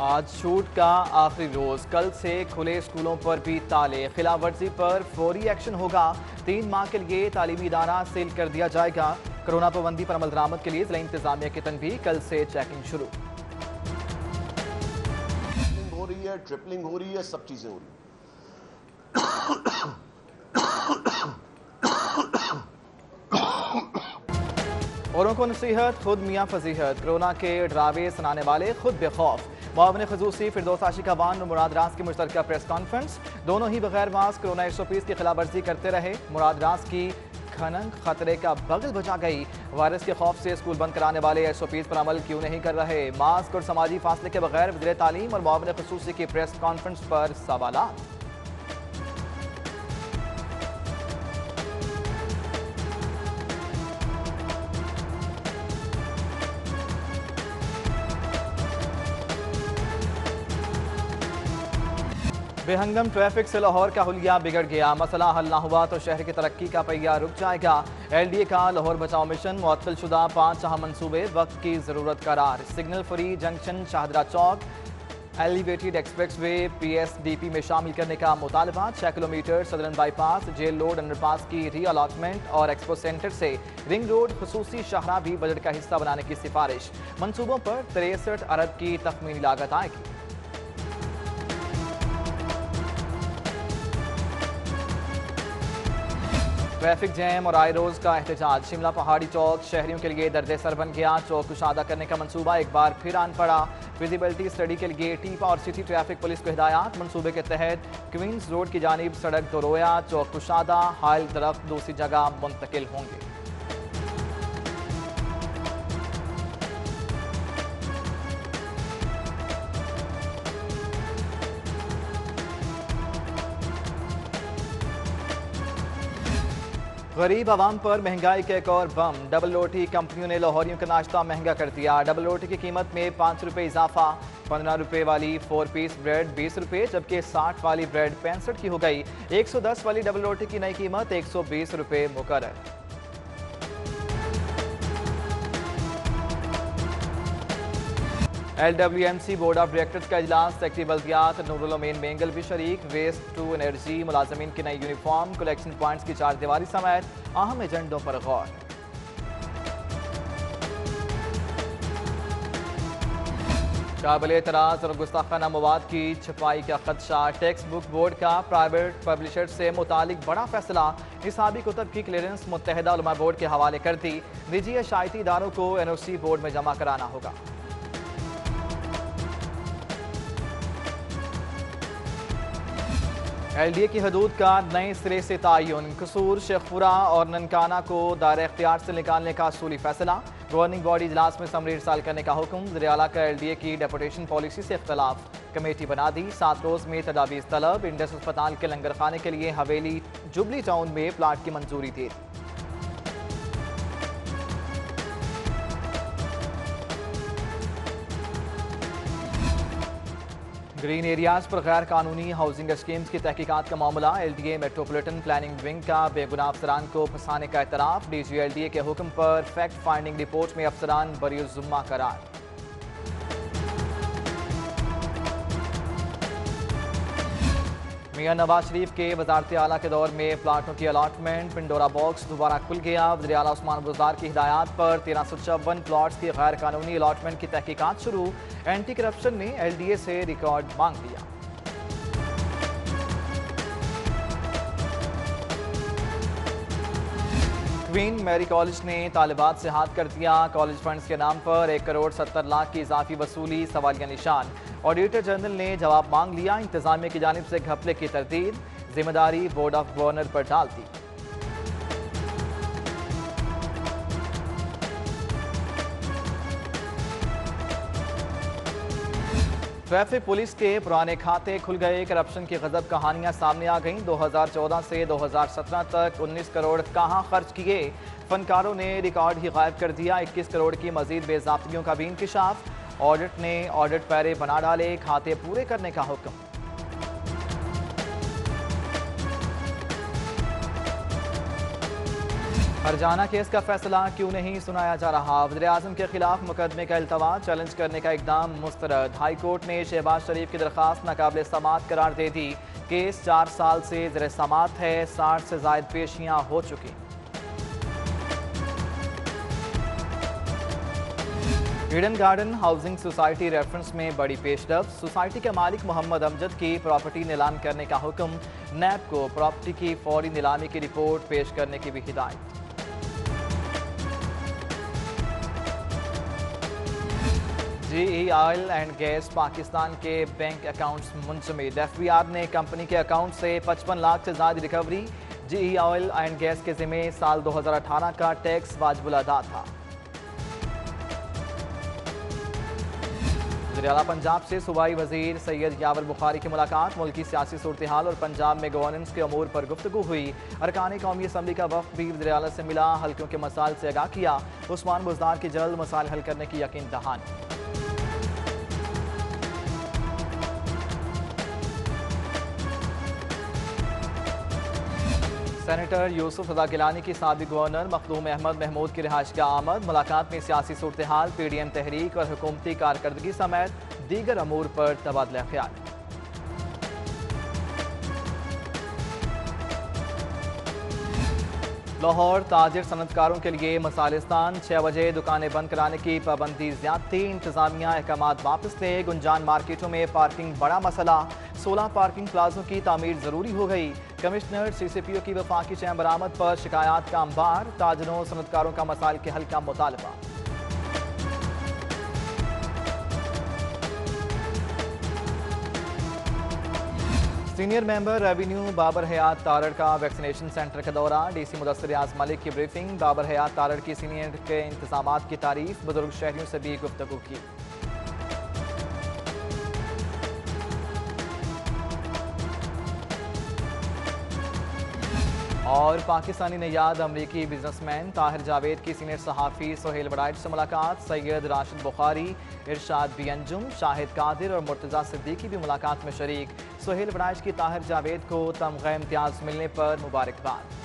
आज छूट का आखिरी रोज, कल से खुले स्कूलों पर भी ताले। खिलाफ वर्जी पर फौरी एक्शन होगा। 3 माह के लिए तालीमी इदारा सील कर दिया जाएगा। कोरोना पाबंदी पर अमल दरामद के लिए जिला इंतजामिया की तनबीह, कल से चेकिंग शुरू। हो रही है, ट्रिपलिंग हो रही है, सब चीजें हो रही है। औरों को नसीहत, खुद मियाँ फजीहत। कोरोना के डरावे सुनाने वाले खुद बेखौफ। मुआविन खसूसी फिरदौस आशिक अवान और मुराद रास की मुश्तरका प्रेस कॉन्फ्रेंस। दोनों ही बगैर मास्क कोरोना 120 की खिलाफ वर्जी करते रहे। मुराद रास की खनन खतरे का बगल बचा गई। वायरस के खौफ से स्कूल बंद कराने वाले 120 पर अमल क्यों नहीं कर रहे। मास्क और समाजी फासले के बगैर वज़ीर तालीम और मुआविन खसूसी की प्रेस कॉन्फ्रेंस पर सवालात। बेहंगम ट्रैफिक से लाहौर का हुलिया बिगड़ गया। मसला हल ना हुआ तो शहर की तरक्की का पहिया रुक जाएगा। LDA का लाहौर बचाओ मिशन मुअत्तल शुदा 5 अहम मंसूबे वक्त की जरूरत करार। Signal free junction Shahdara Chowk elevated express way PSDP में शामिल करने का मुतालबा। 6 kilometre southern bypass jail road underpass की री अलॉटमेंट और एक्सपो सेंटर से रिंग रोड खसूसी शाहरा भी बजट का हिस्सा बनाने की सिफारिश। मंसूबों पर 63 अरब की तखमीनी लागत आएगी। ट्रैफिक जैम और आए रोज का एहतजाज। शिमला पहाड़ी चौक शहरियों के लिए दर्द सर बन गया। चौक कुशादा करने का मंसूबा एक बार फिर आन पड़ा। विजिबिलिटी स्टडी के लिए टीपा और सिटी ट्रैफिक पुलिस को हिदायत। मंसूबे के तहत क्वींस रोड की जानिब सड़क दोरोया चौक कुशादा हाइल दरख्त दूसरी जगह मुंतकिल होंगे। गरीब आवाम पर महंगाई का एक और बम। डबल रोटी कंपनियों ने लाहौरियों का नाश्ता महंगा कर दिया। डबल रोटी की कीमत में 5 रुपये इजाफा। 15 रुपये वाली 4 पीस ब्रेड 20 रुपये, जबकि 60 वाली ब्रेड 65 की हो गई। 110 वाली डबल रोटी की नई कीमत 120 रुपये मुकर्रर। LWMC बोर्ड ऑफ डायरेक्टर्स का इजलास। सेक्रेटरी बल्दियात नूरुल अमीन मेंगल भी शरीक। वेस्ट टू एनर्जी मुलाजमीन की नई यूनिफॉर्म कलेक्शन पॉइंट्स की 4 दीवारी समेत अहम एजेंडों पर गौर। काबिल एतराज और गुस्ताखाना मवाद की छपाई का खदशा। टेक्स्ट बुक बोर्ड का प्राइवेट पब्लिशर से मुतालिक बड़ा फैसला। निसाबी कुतब की क्लियरेंस मुत्तहिदा उलमा बोर्ड के हवाले कर दी। निजी अशायती इदारों को NOC बोर्ड में जमा कराना होगा। LDA की हदूद का नए सिरे से तयन। कसूर शेखपुरा और ननकाना को दायरे इख्तियार से निकालने का असूली फैसला। गवर्निंग बॉडी इजलास में समरी इरसाल करने का हुक्म। वज़ीर आला का LDA की डेपुटेशन पॉलिसी से इख्तलाफ। कमेटी बना दी। 7 रोज में तदाबीर तलब। इंडस अस्पताल के लंगर खाने के लिए हवेली जुबली टाउन में प्लाट की मंजूरी दी। ग्रीन एरियाज पर गैर कानूनी हाउसिंग स्कीम्स की तहकीकात का मामला। LDA मेट्रोपॉलिटन प्लानिंग विंग का बेगुनाह अफसरान को फंसाने का एतराफ़। DG LDA के हुक्म पर फैक्ट फाइंडिंग रिपोर्ट में अफसरान बरीउज़्ज़िम्मा करार। मियां नवाज शरीफ के वजारत आला के दौर में प्लाटों की अलाटमेंट। पिंडोरा बॉक्स दोबारा खुल गया। वज़ीर आला उस्मान बुज़दार की हिदायत पर 1354 प्लाट्स की गैर कानूनी अलाटमेंट की तहकीकात शुरू। एंटी करप्शन ने LDA से रिकॉर्ड मांग लिया। क्वीन मैरी कॉलेज ने तालिबात से हाथ कर दिया। कॉलेज फंड्स के नाम पर 1 करोड़ 70 लाख की इजाफी वसूली सवालिया निशान। ऑडिटर जनरल ने जवाब मांग लिया। इंतजामिया की जानिब से घपले की तरदीद। जिम्मेदारी बोर्ड ऑफ गवर्नर पर डाल दी। ट्रैफिक पुलिस के पुराने खाते खुल गए। करप्शन की गजब कहानियां सामने आ गईं। 2014 से 2017 तक 19 करोड़ कहां खर्च किए। फनकारों ने रिकॉर्ड ही गायब कर दिया। 21 करोड़ की मजीद बेज़ाब्तियों का भी इंकशाफ। ऑडिट ने ऑडिट पैरे बना डाले। खाते पूरे करने का हुक्म। हरजाना केस का फैसला क्यों नहीं सुनाया जा रहा? वज़ीर-ए-आज़म के खिलाफ मुकदमे का इल्तवा चैलेंज करने का इकदाम मुस्तरद। हाई कोर्ट ने शहबाज शरीफ की दरख्वास्त नाकाबिल समाअत करार दे दी। केस 4 साल से ज़ेर समाअत है। 60 से ज़ायद पेशियां हो चुकी। Eden garden housing society reference में बड़ी पेशरफ। सोसाइटी के मालिक मोहम्मद अमजद की प्रॉपर्टी नीलाम करने का हुक्म। नैब को प्रॉपर्टी की फौरी नीलामी की रिपोर्ट पेश करने की भी हिदायत। GE oil and gas Pakistan के बैंक अकाउंट्स मुंसमिद। FBI ने कंपनी के अकाउंट से 55 लाख से ज्यादा recovery. GE oil and gas के जिम्मे साल 2018 का टैक्स वाजिबुल अदा था। वज़ीर-ए-आला पंजाब से सूबाई वजीर सैयद यावर बुखारी की मुलाकात। मुल्की सियासी सूरत हाल और पंजाब में गवर्नेंस के अमूर पर गुफ्तगू हुई। अरकान कौमी असम्बली का वफ़द भी वज़ीर-ए-आला से मिला। हल्कों के मसाइल से आगाह किया। उस्मान बुज़दार की जल्द मसाइल हल करने की यकीन दहानी। सेनेटर यूसुफ रज़ा गिलानी की साबिक गवर्नर मखदूम अहमद महमूद की रिहाइश का आमद। मुलाकात में सियासी सूरत हाल, PDM तहरीक और हुकूमती कारकर्दगी समेत दीगर अमूर पर तबादला ख्याल। लाहौर ताजिर सनतकारों के लिए मसालिस्तान। 6 बजे दुकानें बंद कराने की पाबंदी ज्यादती। इंतजामिया अहकामात वापस ले। गुंजान मार्केटों में पार्किंग बड़ा मसला। 16 पार्किंग प्लाजों की तामीर जरूरी हो गई। कमिश्नर CCPO की वफाकी चैम्बर आमद पर शिकायत का अंबार। ताजरों सनतकारों का मसाइल के हल का मुतालबा। सीनियर मेंबर रेवेन्यू बाबर हयात तारड़ का वैक्सीनेशन सेंटर का दौरा। DC मुदस्सिर रियाज मलिक की ब्रीफिंग। बाबर हयात तारड़ की सीनियर के इंतजामात की तारीफ। बुजुर्ग शहरियों से भी गुफ्तगू की। और पाकिस्तानी नयाद अमरीकी बिजनेसमैन ताहिर जावेद की सीनियर सहाफ़ी सोहेल वड़ाइच से मुलाकात। सैयद राशिद बुखारी, इरशाद बी अंजुम, शाहिद कादिर और मुर्तज़ा सिद्दीकी भी मुलाकात में शरीक। सोहेल वड़ाइच की ताहिर जावेद को तमग़ा इम्तियाज़ मिलने पर मुबारकबाद।